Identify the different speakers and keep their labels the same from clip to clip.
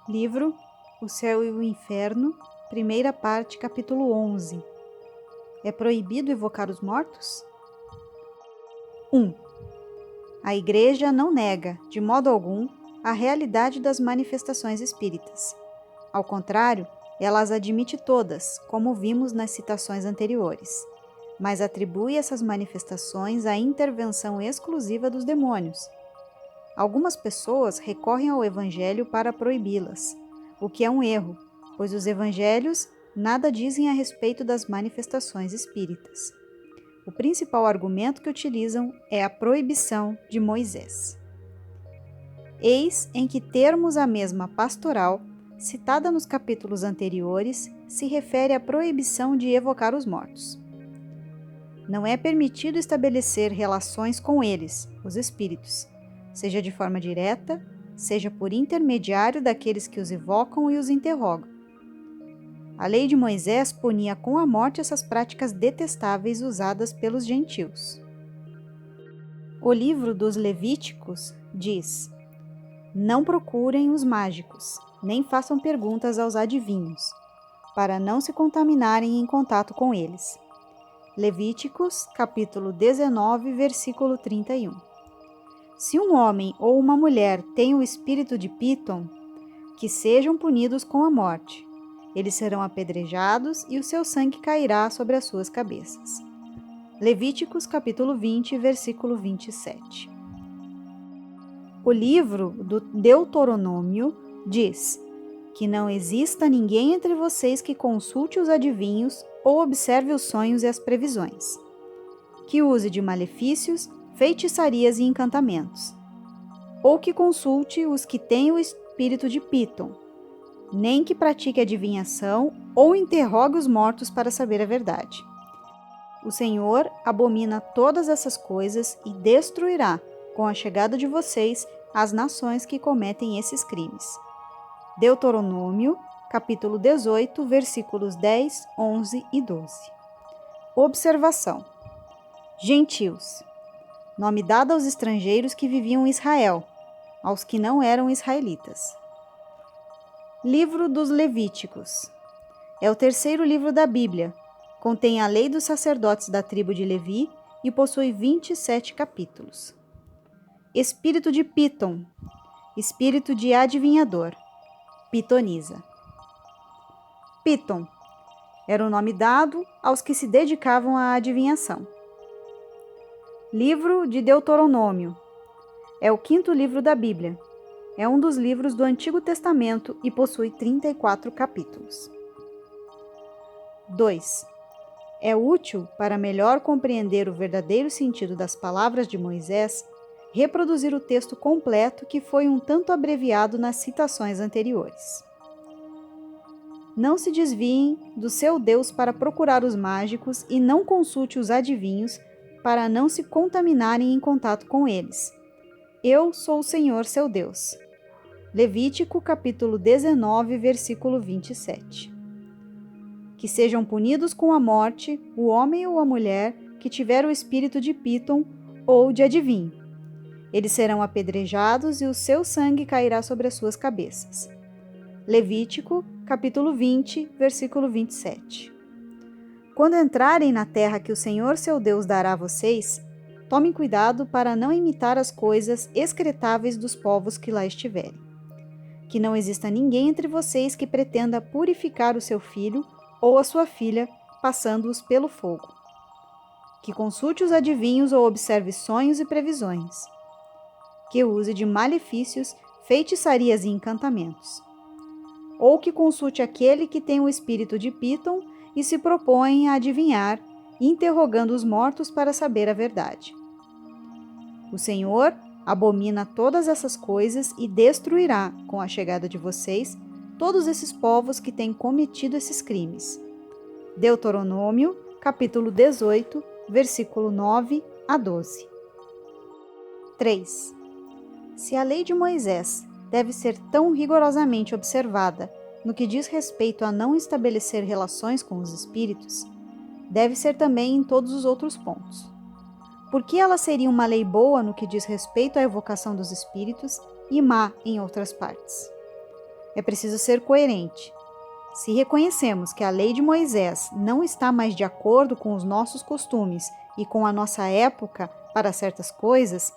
Speaker 1: Livro O Céu e o Inferno, primeira parte, capítulo 11. É proibido evocar os mortos? 1. A Igreja não nega, de modo algum, a realidade das manifestações espíritas. Ao contrário, ela as admite todas, como vimos nas citações anteriores, mas atribui essas manifestações à intervenção exclusiva dos demônios. Algumas pessoas recorrem ao Evangelho para proibi-las, o que é um erro, pois os Evangelhos nada dizem a respeito das manifestações espíritas. O principal argumento que utilizam é a proibição de Moisés. Eis em que termos a mesma pastoral, citada nos capítulos anteriores, se refere à proibição de evocar os mortos. Não é permitido estabelecer relações com eles, os espíritos, seja de forma direta, seja por intermediário daqueles que os evocam e os interrogam. A lei de Moisés punia com a morte essas práticas detestáveis usadas pelos gentios. O livro dos Levíticos diz: não procurem os mágicos, nem façam perguntas aos adivinhos, para não se contaminarem em contato com eles. Levíticos, capítulo 19, versículo 31. Se um homem ou uma mulher tem o espírito de Piton, que sejam punidos com a morte. Eles serão apedrejados e o seu sangue cairá sobre as suas cabeças. Levíticos, capítulo 20, versículo 27. O livro do Deuteronômio diz que não exista ninguém entre vocês que consulte os adivinhos ou observe os sonhos e as previsões, que use de malefícios, feitiçarias e encantamentos, ou que consulte os que têm o espírito de Piton, nem que pratique adivinhação ou interrogue os mortos para saber a verdade. O Senhor abomina todas essas coisas e destruirá, com a chegada de vocês, as nações que cometem esses crimes. Deuteronômio, capítulo 18, versículos 10, 11 e 12. Observação: gentios. Nome dado aos estrangeiros que viviam em Israel, aos que não eram israelitas. Livro dos Levíticos. É o terceiro livro da Bíblia. Contém a lei dos sacerdotes da tribo de Levi e possui 27 capítulos. Espírito de Piton. Espírito de adivinhador. Pitonisa. Piton era o nome dado aos que se dedicavam à adivinhação. Livro de Deuteronômio. É o quinto livro da Bíblia. É um dos livros do Antigo Testamento e possui 34 capítulos. 2. É útil, para melhor compreender o verdadeiro sentido das palavras de Moisés, reproduzir o texto completo que foi um tanto abreviado nas citações anteriores. Não se desviem do seu Deus para procurar os mágicos e não consulte os adivinhos para não se contaminarem em contato com eles. Eu sou o Senhor, seu Deus. Levítico, capítulo 19, versículo 27. Que sejam punidos com a morte o homem ou a mulher que tiver o espírito de Piton ou de adivinho. Eles serão apedrejados e o seu sangue cairá sobre as suas cabeças. Levítico, capítulo 20, versículo 27. Quando entrarem na terra que o Senhor seu Deus dará a vocês, tomem cuidado para não imitar as coisas excretáveis dos povos que lá estiverem. Que não exista ninguém entre vocês que pretenda purificar o seu filho ou a sua filha, passando-os pelo fogo. Que consulte os adivinhos ou observe sonhos e previsões. Que use de malefícios, feitiçarias e encantamentos. Ou que consulte aquele que tem o espírito de Piton e se propõe a adivinhar, interrogando os mortos para saber a verdade. O Senhor abomina todas essas coisas e destruirá, com a chegada de vocês, todos esses povos que têm cometido esses crimes. Deuteronômio, capítulo 18, versículo 9 a 12. 3. Se a lei de Moisés deve ser tão rigorosamente observada no que diz respeito a não estabelecer relações com os espíritos, deve ser também em todos os outros pontos. Por que ela seria uma lei boa no que diz respeito à evocação dos espíritos e má em outras partes? é preciso ser coerente. Se reconhecemos que a lei de Moisés não está mais de acordo com os nossos costumes e com a nossa época para certas coisas,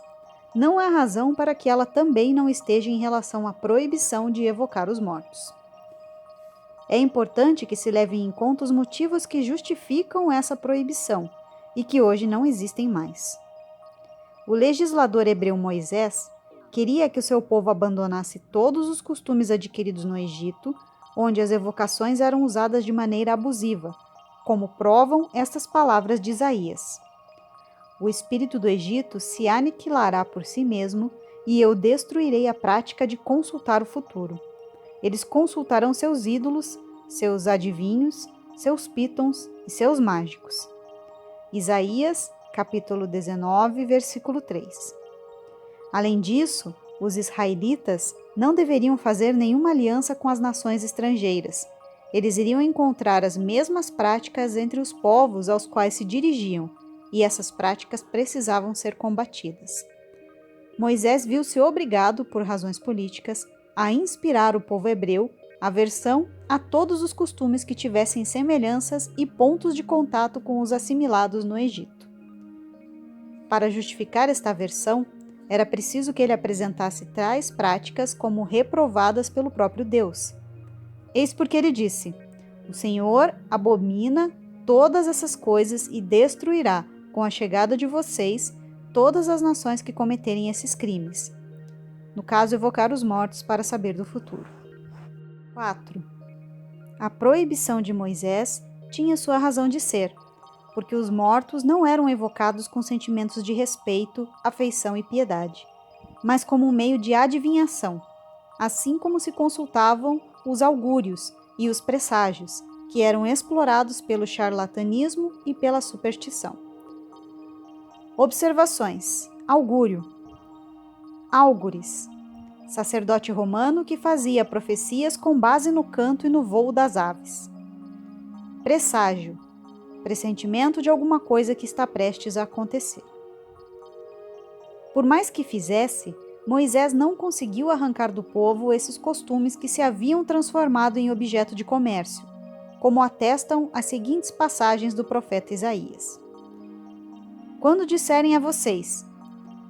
Speaker 1: não há razão para que ela também não esteja em relação à proibição de evocar os mortos. É importante que se levem em conta os motivos que justificam essa proibição e que hoje não existem mais. O legislador hebreu Moisés queria que o seu povo abandonasse todos os costumes adquiridos no Egito, onde as evocações eram usadas de maneira abusiva, como provam estas palavras de Isaías. O espírito do Egito se aniquilará por si mesmo, e eu destruirei a prática de consultar o futuro. Eles consultarão seus ídolos, seus adivinhos, seus pítons e seus mágicos. Isaías, capítulo 19, versículo 3. Além disso, os israelitas não deveriam fazer nenhuma aliança com as nações estrangeiras. Eles iriam encontrar as mesmas práticas entre os povos aos quais se dirigiam, e essas práticas precisavam ser combatidas. Moisés viu-se obrigado, por razões políticas, a inspirar o povo hebreu aversão a todos os costumes que tivessem semelhanças e pontos de contato com os assimilados no Egito. Para justificar esta aversão, era preciso que ele apresentasse tais práticas como reprovadas pelo próprio Deus. Eis porque ele disse: o Senhor abomina todas essas coisas e destruirá, com a chegada de vocês, todas as nações que cometerem esses crimes. No caso, evocar os mortos para saber do futuro. 4. A proibição de Moisés tinha sua razão de ser, porque os mortos não eram evocados com sentimentos de respeito, afeição e piedade, mas como um meio de adivinhação, assim como se consultavam os augúrios e os presságios, que eram explorados pelo charlatanismo e pela superstição. Observações. Augúrio. Álgures. Sacerdote romano que fazia profecias com base no canto e no voo das aves. Presságio. Pressentimento de alguma coisa que está prestes a acontecer. Por mais que fizesse, Moisés não conseguiu arrancar do povo esses costumes que se haviam transformado em objeto de comércio, como atestam as seguintes passagens do profeta Isaías. Quando disserem a vocês: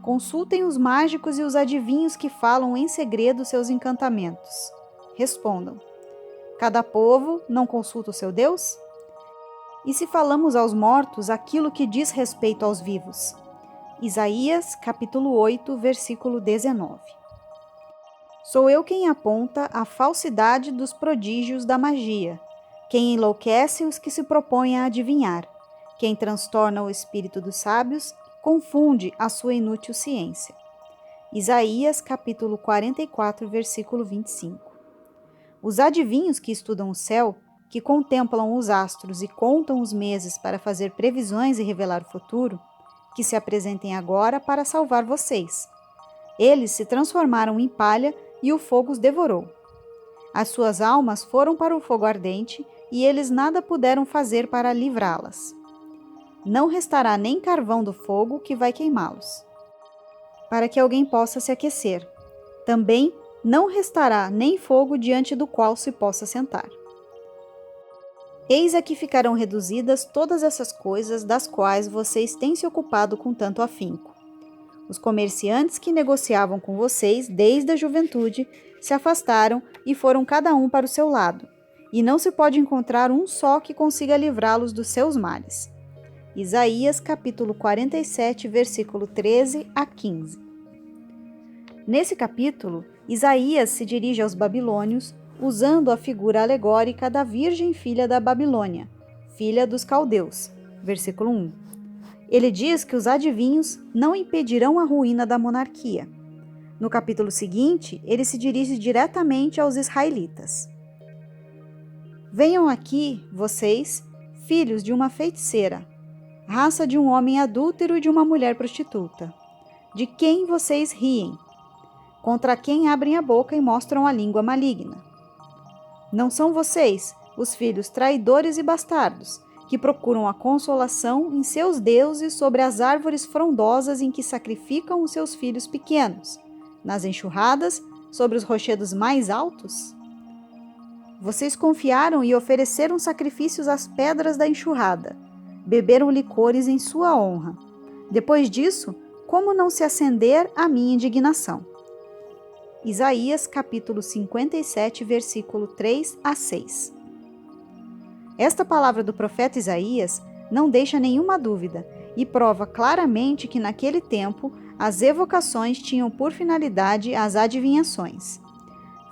Speaker 1: consultem os mágicos e os adivinhos que falam em segredo seus encantamentos, respondam: cada povo não consulta o seu Deus? E se falamos aos mortos aquilo que diz respeito aos vivos? Isaías, capítulo 8, versículo 19. Sou eu quem aponta a falsidade dos prodígios da magia, quem enlouquece os que se propõem a adivinhar, quem transtorna o espírito dos sábios, confunde a sua inútil ciência. Isaías, capítulo 44, versículo 25. Os adivinhos que estudam o céu, que contemplam os astros e contam os meses para fazer previsões e revelar o futuro, que se apresentem agora para salvar vocês. Eles se transformaram em palha e o fogo os devorou. As suas almas foram para o fogo ardente e eles nada puderam fazer para livrá-las. Não restará nem carvão do fogo que vai queimá-los, para que alguém possa se aquecer. Também não restará nem fogo diante do qual se possa sentar. Eis a que ficarão reduzidas todas essas coisas das quais vocês têm se ocupado com tanto afinco. Os comerciantes que negociavam com vocês desde a juventude se afastaram e foram cada um para o seu lado, e não se pode encontrar um só que consiga livrá-los dos seus males. Isaías, capítulo 47, versículo 13 a 15. Nesse capítulo, Isaías se dirige aos babilônios usando a figura alegórica da Virgem filha da Babilônia, filha dos caldeus, versículo 1. Ele diz que os adivinhos não impedirão a ruína da monarquia. No capítulo seguinte, ele se dirige diretamente aos israelitas. Venham aqui, vocês, filhos de uma feiticeira, raça de um homem adúltero e de uma mulher prostituta. De quem vocês riem? Contra quem abrem a boca e mostram a língua maligna? Não são vocês, os filhos traidores e bastardos, que procuram a consolação em seus deuses sobre as árvores frondosas em que sacrificam os seus filhos pequenos, nas enxurradas, sobre os rochedos mais altos? Vocês confiaram e ofereceram sacrifícios às pedras da enxurrada. Beberam licores em sua honra. Depois disso, como não se acender a minha indignação? Isaías, capítulo 57, versículo 3 a 6. Esta palavra do profeta Isaías não deixa nenhuma dúvida e prova claramente que naquele tempo as evocações tinham por finalidade as adivinhações,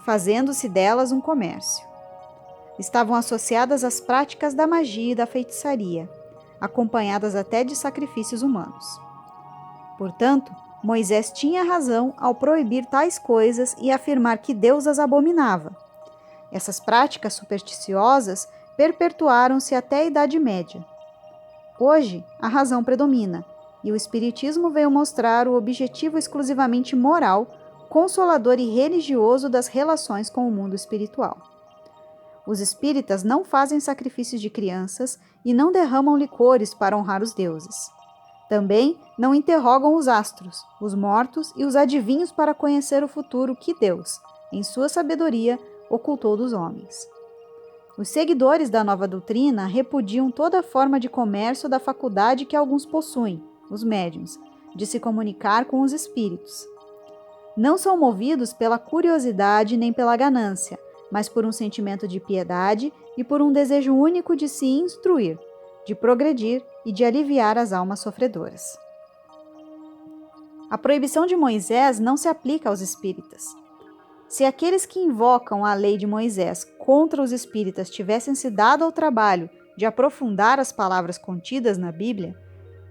Speaker 1: fazendo-se delas um comércio. Estavam associadas às práticas da magia e da feitiçaria, acompanhadas até de sacrifícios humanos. Portanto, Moisés tinha razão ao proibir tais coisas e afirmar que Deus as abominava. Essas práticas supersticiosas perpetuaram-se até a Idade Média. Hoje, a razão predomina, e o Espiritismo veio mostrar o objetivo exclusivamente moral, consolador e religioso das relações com o mundo espiritual. Os espíritas não fazem sacrifícios de crianças e não derramam licores para honrar os deuses. Também não interrogam os astros, os mortos e os adivinhos para conhecer o futuro que Deus, em sua sabedoria, ocultou dos homens. Os seguidores da nova doutrina repudiam toda forma de comércio da faculdade que alguns possuem, os médiuns, de se comunicar com os espíritos. Não são movidos pela curiosidade nem pela ganância, mas por um sentimento de piedade e por um desejo único de se instruir, de progredir e de aliviar as almas sofredoras. A proibição de Moisés não se aplica aos espíritas. Se aqueles que invocam a lei de Moisés contra os espíritas tivessem se dado ao trabalho de aprofundar as palavras contidas na Bíblia,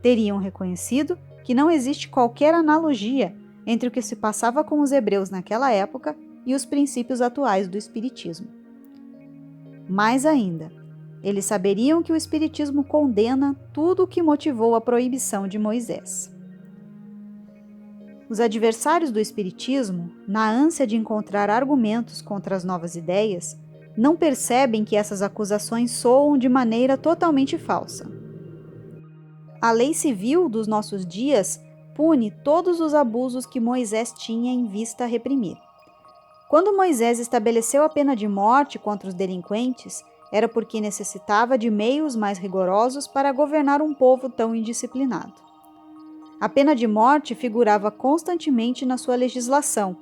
Speaker 1: teriam reconhecido que não existe qualquer analogia entre o que se passava com os hebreus naquela época e os princípios atuais do Espiritismo. Mais ainda, eles saberiam que o Espiritismo condena tudo o que motivou a proibição de Moisés. Os adversários do Espiritismo, na ânsia de encontrar argumentos contra as novas ideias, não percebem que essas acusações soam de maneira totalmente falsa. A lei civil dos nossos dias pune todos os abusos que Moisés tinha em vista reprimir. Quando Moisés estabeleceu a pena de morte contra os delinquentes, era porque necessitava de meios mais rigorosos para governar um povo tão indisciplinado. A pena de morte figurava constantemente na sua legislação,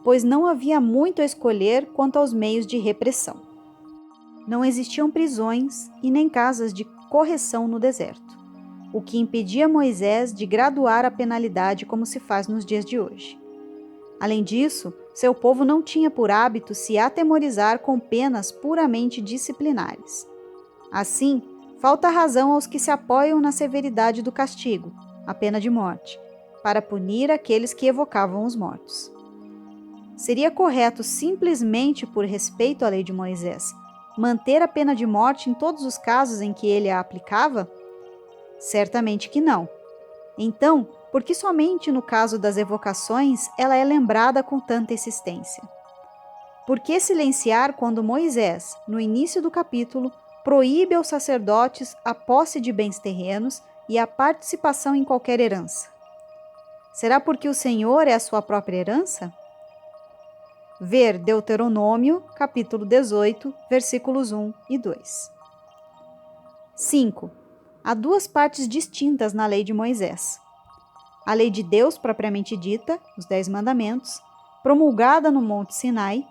Speaker 1: pois não havia muito a escolher quanto aos meios de repressão. Não existiam prisões e nem casas de correção no deserto, o que impedia Moisés de graduar a penalidade como se faz nos dias de hoje. Além disso, seu povo não tinha por hábito se atemorizar com penas puramente disciplinares. Assim, falta razão aos que se apoiam na severidade do castigo, a pena de morte, para punir aqueles que evocavam os mortos. Seria correto, simplesmente por respeito à lei de Moisés, manter a pena de morte em todos os casos em que ele a aplicava? Certamente que não. Então, por que somente no caso das evocações ela é lembrada com tanta insistência? Por que silenciar quando Moisés, no início do capítulo, proíbe aos sacerdotes a posse de bens terrenos e a participação em qualquer herança? Será porque o Senhor é a sua própria herança? Ver Deuteronômio, capítulo 18, versículos 1 e 2. 5. Há duas partes distintas na lei de Moisés. A lei de Deus propriamente dita, os 10 mandamentos, promulgada no Monte Sinai,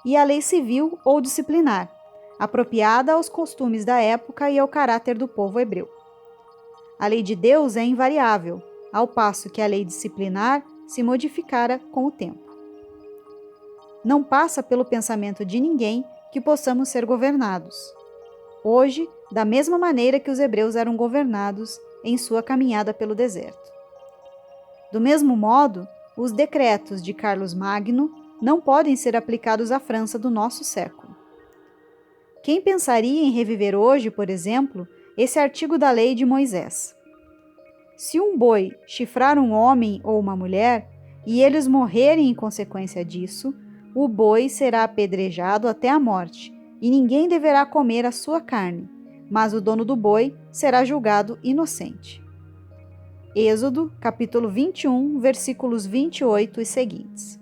Speaker 1: e a lei civil ou disciplinar, apropriada aos costumes da época e ao caráter do povo hebreu. A lei de Deus é invariável, ao passo que a lei disciplinar se modificara com o tempo. Não passa pelo pensamento de ninguém que possamos ser governados. Hoje, da mesma maneira que os hebreus eram governados em sua caminhada pelo deserto. Do mesmo modo, os decretos de Carlos Magno não podem ser aplicados à França do nosso século. Quem pensaria em reviver hoje, por exemplo, esse artigo da lei de Moisés? Se um boi chifrar um homem ou uma mulher, e eles morrerem em consequência disso, o boi será apedrejado até a morte, e ninguém deverá comer a sua carne, mas o dono do boi será julgado inocente. Êxodo, capítulo 21, versículos 28 e seguintes.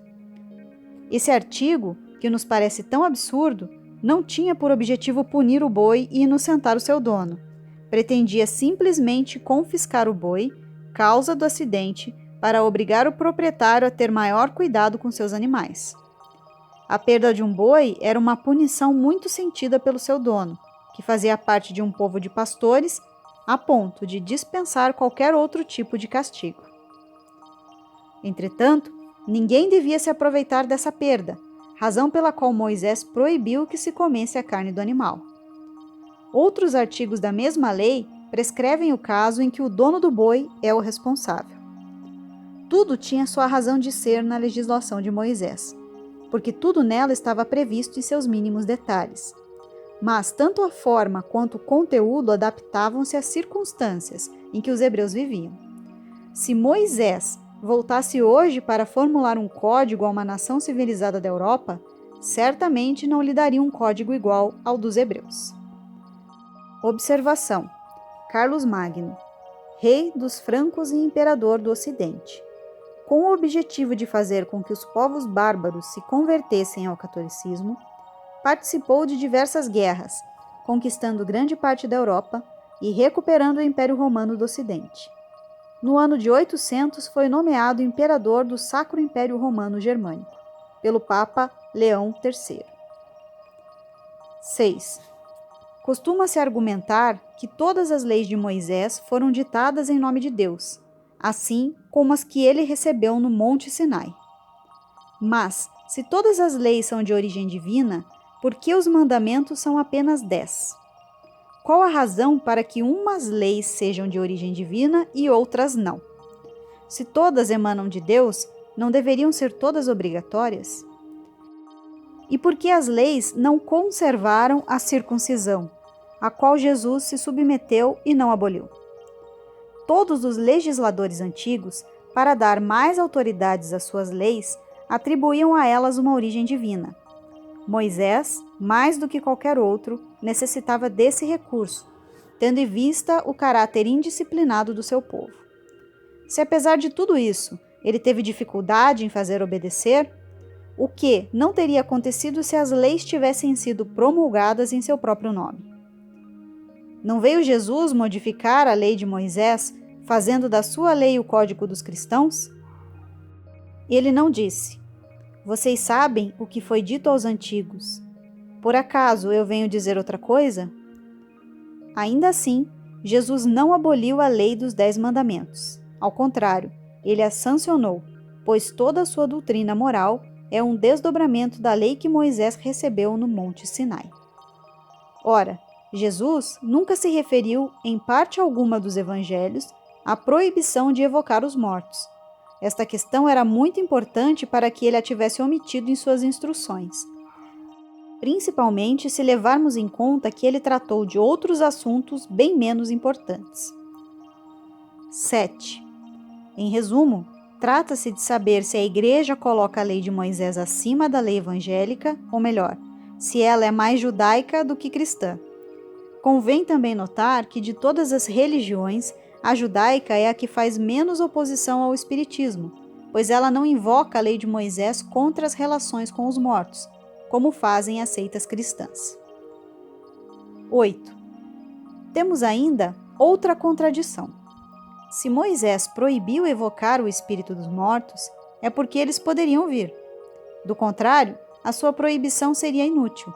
Speaker 1: Esse artigo, que nos parece tão absurdo, não tinha por objetivo punir o boi e inocentar o seu dono. Pretendia simplesmente confiscar o boi, causa do acidente, para obrigar o proprietário a ter maior cuidado com seus animais. A perda de um boi era uma punição muito sentida pelo seu dono, que fazia parte de um povo de pastores, a ponto de dispensar qualquer outro tipo de castigo. Entretanto, ninguém devia se aproveitar dessa perda, razão pela qual Moisés proibiu que se comesse a carne do animal. Outros artigos da mesma lei prescrevem o caso em que o dono do boi é o responsável. Tudo tinha sua razão de ser na legislação de Moisés, porque tudo nela estava previsto em seus mínimos detalhes. Mas tanto a forma quanto o conteúdo adaptavam-se às circunstâncias em que os hebreus viviam. Se Moisés voltasse hoje para formular um código a uma nação civilizada da Europa, certamente não lhe daria um código igual ao dos hebreus. Observação: Carlos Magno, rei dos francos e imperador do Ocidente. Com o objetivo de fazer com que os povos bárbaros se convertessem ao catolicismo, participou de diversas guerras, conquistando grande parte da Europa e recuperando o Império Romano do Ocidente. No ano de 800 foi nomeado imperador do Sacro Império Romano Germânico, pelo Papa Leão III. 6. Costuma-se argumentar que todas as leis de Moisés foram ditadas em nome de Deus, assim como as que ele recebeu no Monte Sinai. Mas, se todas as leis são de origem divina, por que os mandamentos são apenas 10? Qual a razão para que umas leis sejam de origem divina e outras não? Se todas emanam de Deus, não deveriam ser todas obrigatórias? E por que as leis não conservaram a circuncisão, a qual Jesus se submeteu e não aboliu? Todos os legisladores antigos, para dar mais autoridades às suas leis, atribuíam a elas uma origem divina. Moisés, mais do que qualquer outro, necessitava desse recurso, tendo em vista o caráter indisciplinado do seu povo. Se apesar de tudo isso, ele teve dificuldade em fazer obedecer, o que não teria acontecido se as leis tivessem sido promulgadas em seu próprio nome? Não veio Jesus modificar a lei de Moisés, fazendo da sua lei o código dos cristãos? Ele não disse: "Vocês sabem o que foi dito aos antigos. Por acaso eu venho dizer outra coisa?" Ainda assim, Jesus não aboliu a lei dos 10 mandamentos. Ao contrário, ele a sancionou, pois toda a sua doutrina moral é um desdobramento da lei que Moisés recebeu no Monte Sinai. Ora, Jesus nunca se referiu, em parte alguma dos evangelhos, à proibição de evocar os mortos. Esta questão era muito importante para que ele a tivesse omitido em suas instruções, principalmente se levarmos em conta que ele tratou de outros assuntos bem menos importantes. 7. Em resumo, trata-se de saber se a Igreja coloca a lei de Moisés acima da lei evangélica, ou melhor, se ela é mais judaica do que cristã. Convém também notar que de todas as religiões, a judaica é a que faz menos oposição ao espiritismo, pois ela não invoca a lei de Moisés contra as relações com os mortos, como fazem as seitas cristãs. 8. Temos ainda outra contradição. Se Moisés proibiu evocar o espírito dos mortos, é porque eles poderiam vir. Do contrário, a sua proibição seria inútil.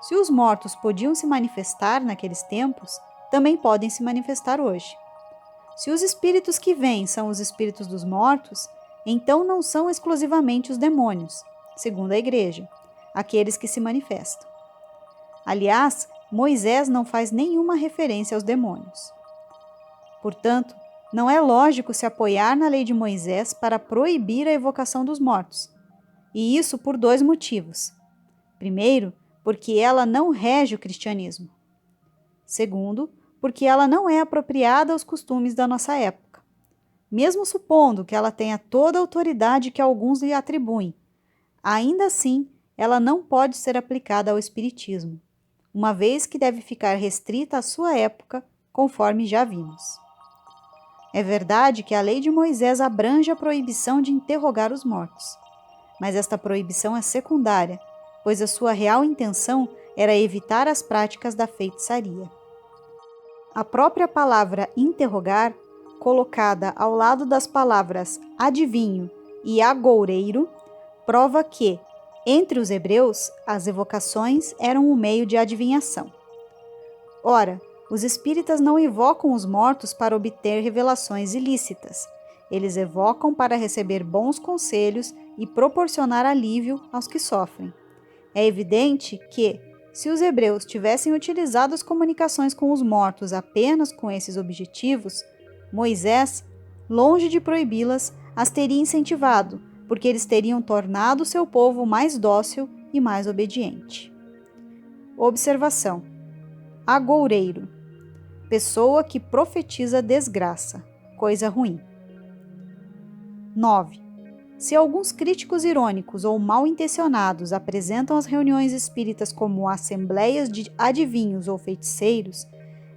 Speaker 1: Se os mortos podiam se manifestar naqueles tempos, também podem se manifestar hoje. Se os espíritos que vêm são os espíritos dos mortos, então não são exclusivamente os demônios, segundo a Igreja, aqueles que se manifestam. Aliás, Moisés não faz nenhuma referência aos demônios. Portanto, não é lógico se apoiar na lei de Moisés para proibir a evocação dos mortos, e isso por 2 motivos. Primeiro, porque ela não rege o cristianismo. Segundo, porque ela não é apropriada aos costumes da nossa época. Mesmo supondo que ela tenha toda a autoridade que alguns lhe atribuem, ainda assim, ela não pode ser aplicada ao espiritismo, uma vez que deve ficar restrita à sua época, conforme já vimos. É verdade que a lei de Moisés abrange a proibição de interrogar os mortos, mas esta proibição é secundária, pois a sua real intenção era evitar as práticas da feitiçaria. A própria palavra interrogar, colocada ao lado das palavras adivinho e agoureiro, prova que, entre os hebreus, as evocações eram um meio de adivinhação. Ora, os espíritas não evocam os mortos para obter revelações ilícitas. Eles evocam para receber bons conselhos e proporcionar alívio aos que sofrem. É evidente que, se os hebreus tivessem utilizado as comunicações com os mortos apenas com esses objetivos, Moisés, longe de proibi-las, as teria incentivado, porque eles teriam tornado seu povo mais dócil e mais obediente. Observação: agoureiro, pessoa que profetiza desgraça, coisa ruim. 9. Se alguns críticos irônicos ou mal intencionados apresentam as reuniões espíritas como assembleias de adivinhos ou feiticeiros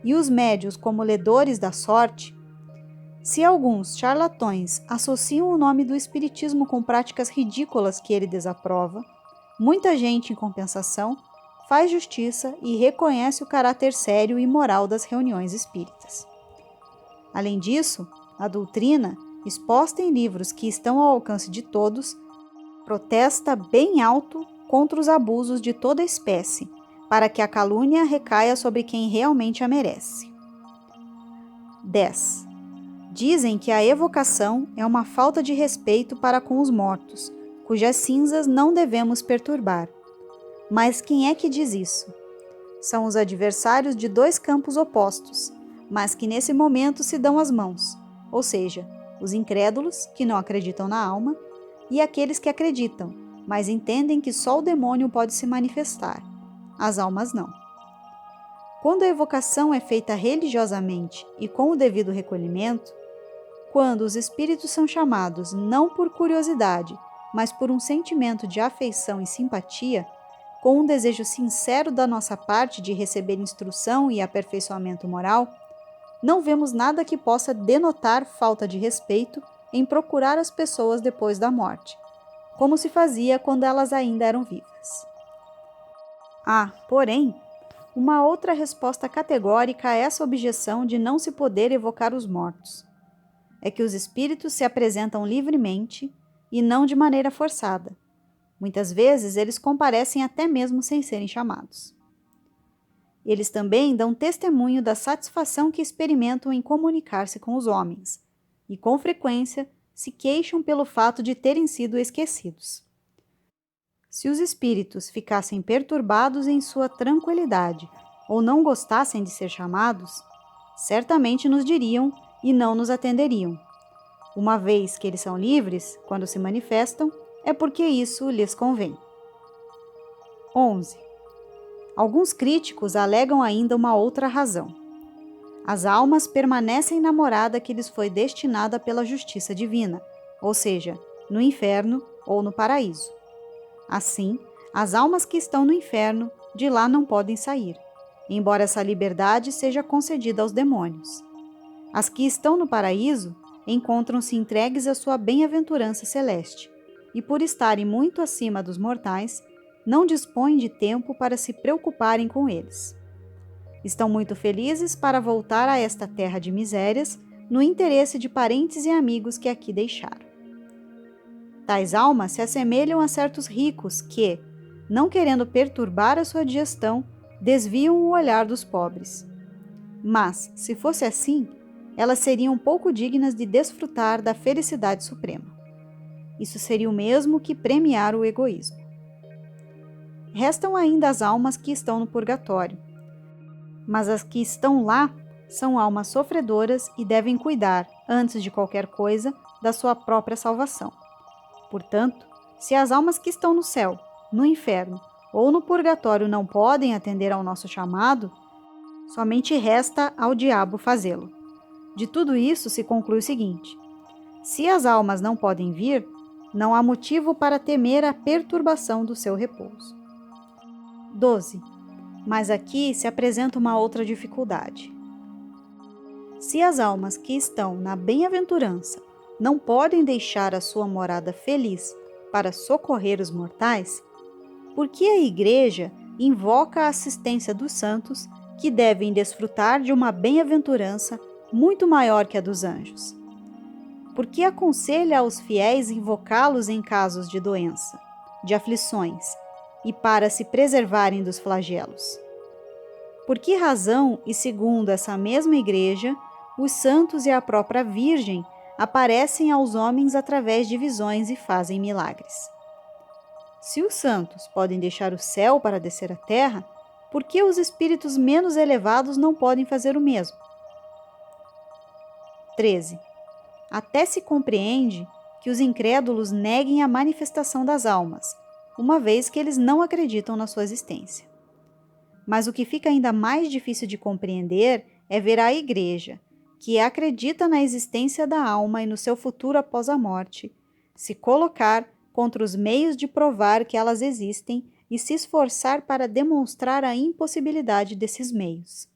Speaker 1: e os médiuns como ledores da sorte, se alguns charlatões associam o nome do espiritismo com práticas ridículas que ele desaprova, muita gente, em compensação, faz justiça e reconhece o caráter sério e moral das reuniões espíritas. Além disso, a doutrina, exposta em livros que estão ao alcance de todos, protesta bem alto contra os abusos de toda espécie, para que a calúnia recaia sobre quem realmente a merece. 10. Dizem que a evocação é uma falta de respeito para com os mortos, cujas cinzas não devemos perturbar. Mas quem é que diz isso? São os adversários de dois campos opostos, mas que nesse momento se dão as mãos, ou seja, os incrédulos, que não acreditam na alma, e aqueles que acreditam, mas entendem que só o demônio pode se manifestar. As almas não. Quando a evocação é feita religiosamente e com o devido recolhimento, quando os espíritos são chamados não por curiosidade, mas por um sentimento de afeição e simpatia, com um desejo sincero da nossa parte de receber instrução e aperfeiçoamento moral, não vemos nada que possa denotar falta de respeito em procurar as pessoas depois da morte, como se fazia quando elas ainda eram vivas. Há, porém, uma outra resposta categórica a essa objeção de não se poder evocar os mortos. É que os espíritos se apresentam livremente e não de maneira forçada. Muitas vezes eles comparecem até mesmo sem serem chamados. Eles também dão testemunho da satisfação que experimentam em comunicar-se com os homens, e com frequência se queixam pelo fato de terem sido esquecidos. Se os espíritos ficassem perturbados em sua tranquilidade ou não gostassem de ser chamados, certamente nos diriam e não nos atenderiam. Uma vez que eles são livres, quando se manifestam, é porque isso lhes convém. 11. Alguns críticos alegam ainda uma outra razão. As almas permanecem na morada que lhes foi destinada pela justiça divina, ou seja, no inferno ou no paraíso. Assim, as almas que estão no inferno, de lá não podem sair, embora essa liberdade seja concedida aos demônios. As que estão no paraíso encontram-se entregues à sua bem-aventurança celeste, e por estarem muito acima dos mortais, não dispõem de tempo para se preocuparem com eles. Estão muito felizes para voltar a esta terra de misérias, no interesse de parentes e amigos que aqui deixaram. Tais almas se assemelham a certos ricos que, não querendo perturbar a sua digestão, desviam o olhar dos pobres. Mas, se fosse assim, elas seriam pouco dignas de desfrutar da felicidade suprema. Isso seria o mesmo que premiar o egoísmo. Restam ainda as almas que estão no purgatório, mas as que estão lá são almas sofredoras e devem cuidar, antes de qualquer coisa, da sua própria salvação. Portanto, se as almas que estão no céu, no inferno ou no purgatório não podem atender ao nosso chamado, somente resta ao diabo fazê-lo. De tudo isso se conclui o seguinte: se as almas não podem vir, não há motivo para temer a perturbação do seu repouso. 12. Mas aqui se apresenta uma outra dificuldade. Se as almas que estão na bem-aventurança não podem deixar a sua morada feliz para socorrer os mortais, por que a Igreja invoca a assistência dos santos, que devem desfrutar de uma bem-aventurança muito maior que a dos anjos? Por que aconselha aos fiéis invocá-los em casos de doença, de aflições e para se preservarem dos flagelos? Por que razão, e segundo essa mesma Igreja, os santos e a própria Virgem aparecem aos homens através de visões e fazem milagres? Se os santos podem deixar o céu para descer à terra, por que os espíritos menos elevados não podem fazer o mesmo? 13. Até se compreende que os incrédulos neguem a manifestação das almas, uma vez que eles não acreditam na sua existência. Mas o que fica ainda mais difícil de compreender é ver a Igreja, que acredita na existência da alma e no seu futuro após a morte, se colocar contra os meios de provar que elas existem e se esforçar para demonstrar a impossibilidade desses meios.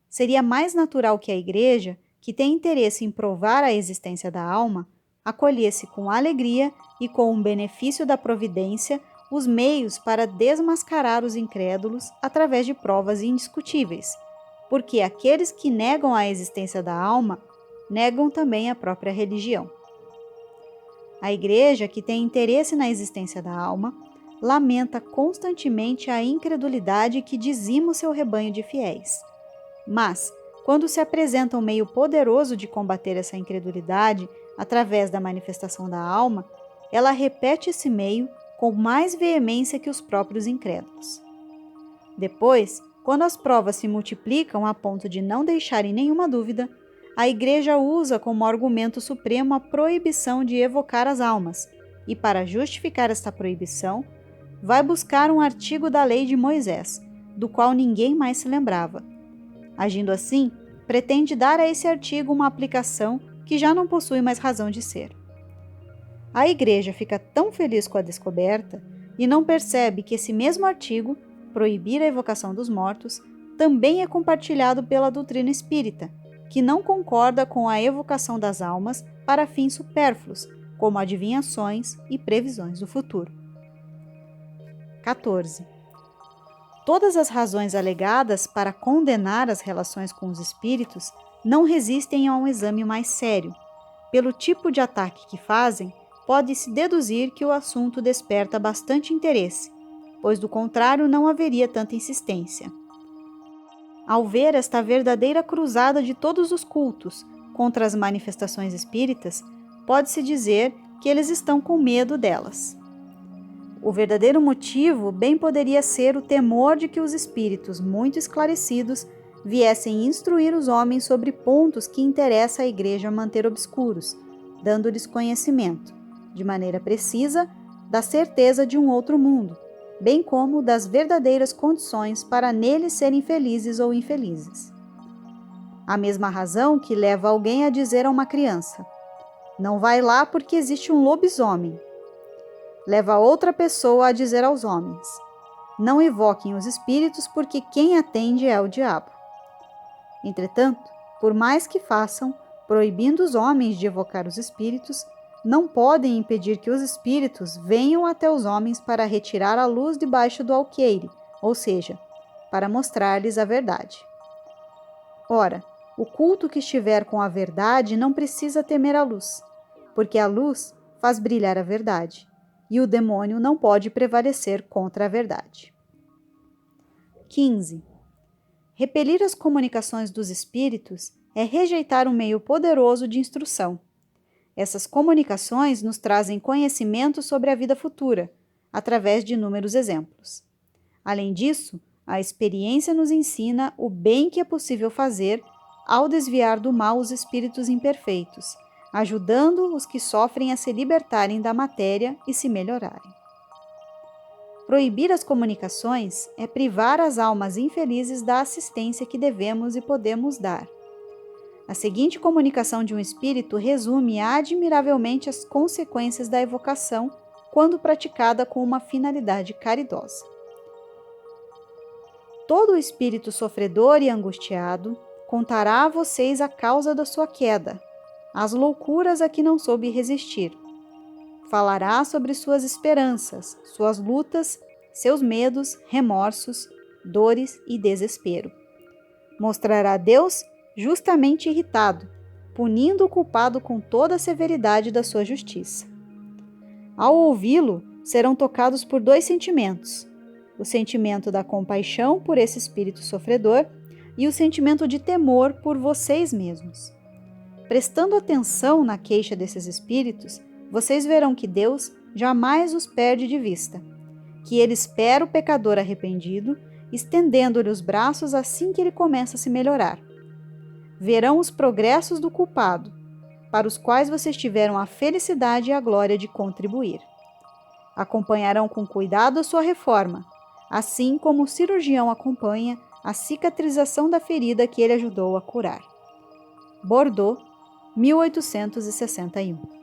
Speaker 1: Seria mais natural que a Igreja, que tem interesse em provar a existência da alma, acolhesse com alegria e com o benefício da providência os meios para desmascarar os incrédulos através de provas indiscutíveis, porque aqueles que negam a existência da alma negam também a própria religião. A Igreja, que tem interesse na existência da alma, lamenta constantemente a incredulidade que dizima o seu rebanho de fiéis. Mas, quando se apresenta um meio poderoso de combater essa incredulidade através da manifestação da alma, ela repete esse meio com mais veemência que os próprios incrédulos. Depois, quando as provas se multiplicam a ponto de não deixarem nenhuma dúvida, a Igreja usa como argumento supremo a proibição de evocar as almas, e para justificar esta proibição, vai buscar um artigo da lei de Moisés, do qual ninguém mais se lembrava. Agindo assim, pretende dar a esse artigo uma aplicação que já não possui mais razão de ser. A Igreja fica tão feliz com a descoberta e não percebe que esse mesmo artigo, proibir a evocação dos mortos, também é compartilhado pela doutrina espírita, que não concorda com a evocação das almas para fins supérfluos, como adivinhações e previsões do futuro. 14. Todas as razões alegadas para condenar as relações com os espíritos não resistem a um exame mais sério. Pelo tipo de ataque que fazem, pode-se deduzir que o assunto desperta bastante interesse, pois do contrário não haveria tanta insistência. Ao ver esta verdadeira cruzada de todos os cultos contra as manifestações espíritas, pode-se dizer que eles estão com medo delas. O verdadeiro motivo bem poderia ser o temor de que os espíritos muito esclarecidos viessem instruir os homens sobre pontos que interessa à Igreja manter obscuros, dando-lhes conhecimento, de maneira precisa, da certeza de um outro mundo, bem como das verdadeiras condições para nele serem felizes ou infelizes. A mesma razão que leva alguém a dizer a uma criança: "Não vai lá porque existe um lobisomem", leva outra pessoa a dizer aos homens: "Não evoquem os espíritos porque quem atende é o diabo". Entretanto, por mais que façam, proibindo os homens de evocar os espíritos, não podem impedir que os espíritos venham até os homens para retirar a luz debaixo do alqueire, ou seja, para mostrar-lhes a verdade. Ora, o culto que estiver com a verdade não precisa temer a luz, porque a luz faz brilhar a verdade, e o demônio não pode prevalecer contra a verdade. 15. Repelir as comunicações dos espíritos é rejeitar um meio poderoso de instrução. Essas comunicações nos trazem conhecimento sobre a vida futura, através de inúmeros exemplos. Além disso, a experiência nos ensina o bem que é possível fazer ao desviar do mal os espíritos imperfeitos, ajudando os que sofrem a se libertarem da matéria e se melhorarem. Proibir as comunicações é privar as almas infelizes da assistência que devemos e podemos dar. A seguinte comunicação de um espírito resume admiravelmente as consequências da evocação quando praticada com uma finalidade caridosa. Todo espírito sofredor e angustiado contará a vocês a causa da sua queda, as loucuras a que não soube resistir. Falará sobre suas esperanças, suas lutas, seus medos, remorsos, dores e desespero. Mostrará Deus justamente irritado, punindo o culpado com toda a severidade da sua justiça. Ao ouvi-lo, serão tocados por dois sentimentos: o sentimento da compaixão por esse espírito sofredor e o sentimento de temor por vocês mesmos. Prestando atenção na queixa desses espíritos, vocês verão que Deus jamais os perde de vista, que ele espera o pecador arrependido, estendendo-lhe os braços assim que ele começa a se melhorar. Verão os progressos do culpado, para os quais vocês tiveram a felicidade e a glória de contribuir. Acompanharão com cuidado a sua reforma, assim como o cirurgião acompanha a cicatrização da ferida que ele ajudou a curar. Bordeaux, 1861.